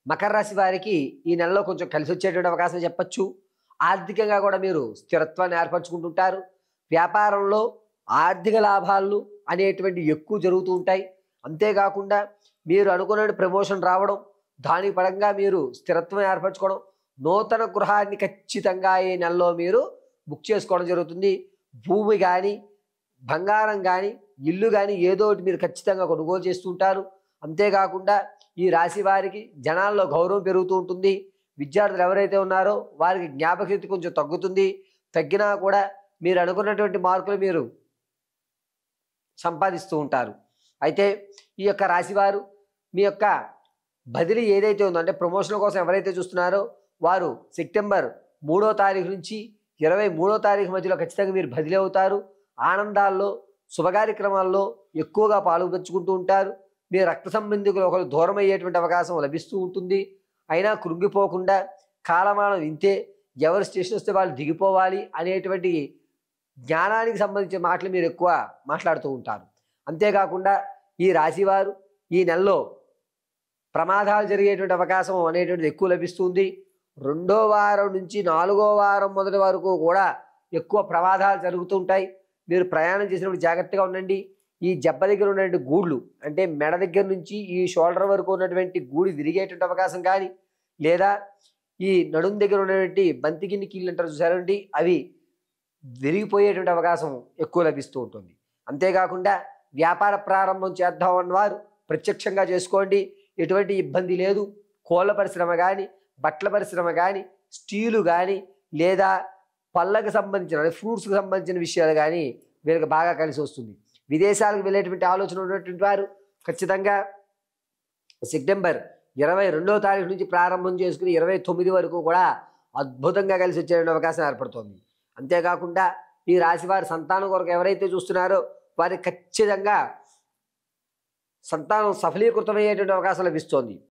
మకర రాశి వారికి ఈ నెలలో కొంచెం కలిసి వచ్చేటువంటి అవకాశం చెప్పొచ్చు. ఆర్థికంగా కూడా మీరు స్థిరత్వాన్ని ఏర్పరచుకుంటుంటారు. వ్యాపారంలో ఆర్థిక లాభాలు అనేటువంటివి ఎక్కువ జరుగుతూ ఉంటాయి. అంతేకాకుండా మీరు అనుకున్న ప్రమోషన్ రావడం, దాని పరంగా మీరు స్థిరత్వం ఏర్పరచుకోవడం, నూతన గృహాన్ని ఖచ్చితంగా ఈ నెలలో మీరు బుక్ చేసుకోవడం జరుగుతుంది. భూమి కానీ, బంగారం కానీ, ఇల్లు కానీ ఏదో ఒకటి మీరు ఖచ్చితంగా కొనుగోలు చేస్తుంటారు. అంతేకాకుండా ఈ రాశి వారికి జనాల్లో గౌరవం పెరుగుతూ ఉంటుంది. విద్యార్థులు ఎవరైతే ఉన్నారో వారికి జ్ఞాపకశక్తి కొంచెం తగ్గుతుంది. తగ్గినా కూడా మీరు అనుకున్నటువంటి మార్కులు మీరు సంపాదిస్తూ ఉంటారు. అయితే ఈ యొక్క రాశివారు మీ యొక్క బదిలీ ఏదైతే ఉందో, అంటే ప్రమోషన్ కోసం ఎవరైతే చూస్తున్నారో వారు సెప్టెంబర్ 3వ తారీఖు నుంచి 23వ తారీఖు మధ్యలో ఖచ్చితంగా మీరు బదిలీ అవుతారు. ఆనందాల్లో, శుభ కార్యక్రమాల్లో ఎక్కువగా పాల్గొంచుకుంటూ ఉంటారు. మీ రక్త సంబంధికులు ఒకరు దూరం అయ్యేటువంటి అవకాశం లభిస్తూ ఉంటుంది. అయినా కృంగిపోకుండా కాలమానం ఇంతే, ఎవరు స్టేషన్ వస్తే వాళ్ళు దిగిపోవాలి అనేటువంటి జ్ఞానానికి సంబంధించిన మాటలు మీరు ఎక్కువ మాట్లాడుతూ ఉంటారు. అంతేకాకుండా ఈ రాశివారు ఈ నెలలో ప్రమాదాలు జరిగేటువంటి అవకాశం అనేటువంటిది ఎక్కువ లభిస్తుంది. 2వ వారం నుంచి 4వ వారం మొదటి వరకు కూడా ఎక్కువ ప్రమాదాలు జరుగుతూ ఉంటాయి. మీరు ప్రయాణం చేసినప్పుడు జాగ్రత్తగా ఉండండి. ఈ జబ్బ దగ్గర ఉన్నటువంటి గూళ్ళు, అంటే మెడ దగ్గర నుంచి ఈ షోల్డర్ వరకు ఉన్నటువంటి గూడి విరిగేటువంటి అవకాశం కానీ, లేదా ఈ నడుం దగ్గర ఉన్నటువంటి బంతికిన్ని కీళ్ళు అంటారు చూసారండి, అవి విరిగిపోయేటువంటి అవకాశం ఎక్కువ లభిస్తూ ఉంటుంది. అంతేకాకుండా వ్యాపార ప్రారంభం చేద్దామన్న వారు ప్రత్యక్షంగా చేసుకోండి, ఎటువంటి ఇబ్బంది లేదు. కోళ్ళ పరిశ్రమ కానీ, బట్టల పరిశ్రమ కానీ, స్టీలు కానీ, లేదా పళ్ళకు సంబంధించిన ఫ్రూట్స్కి సంబంధించిన విషయాలు కానీ వీళ్ళకి బాగా కలిసి వస్తుంది. విదేశాలకు వెళ్ళేటువంటి ఆలోచన ఉన్నటువంటి వారు ఖచ్చితంగా సెప్టెంబర్ 22వ తారీఖు నుంచి ప్రారంభం చేసుకుని 29 వరకు కూడా అద్భుతంగా కలిసి వచ్చే అవకాశం ఏర్పడుతుంది. అంతేకాకుండా ఈ రాశి వారి సంతానం కొరకు ఎవరైతే చూస్తున్నారో వారికి ఖచ్చితంగా సంతానం సఫలీకృతమయ్యేటువంటి అవకాశం లభిస్తోంది.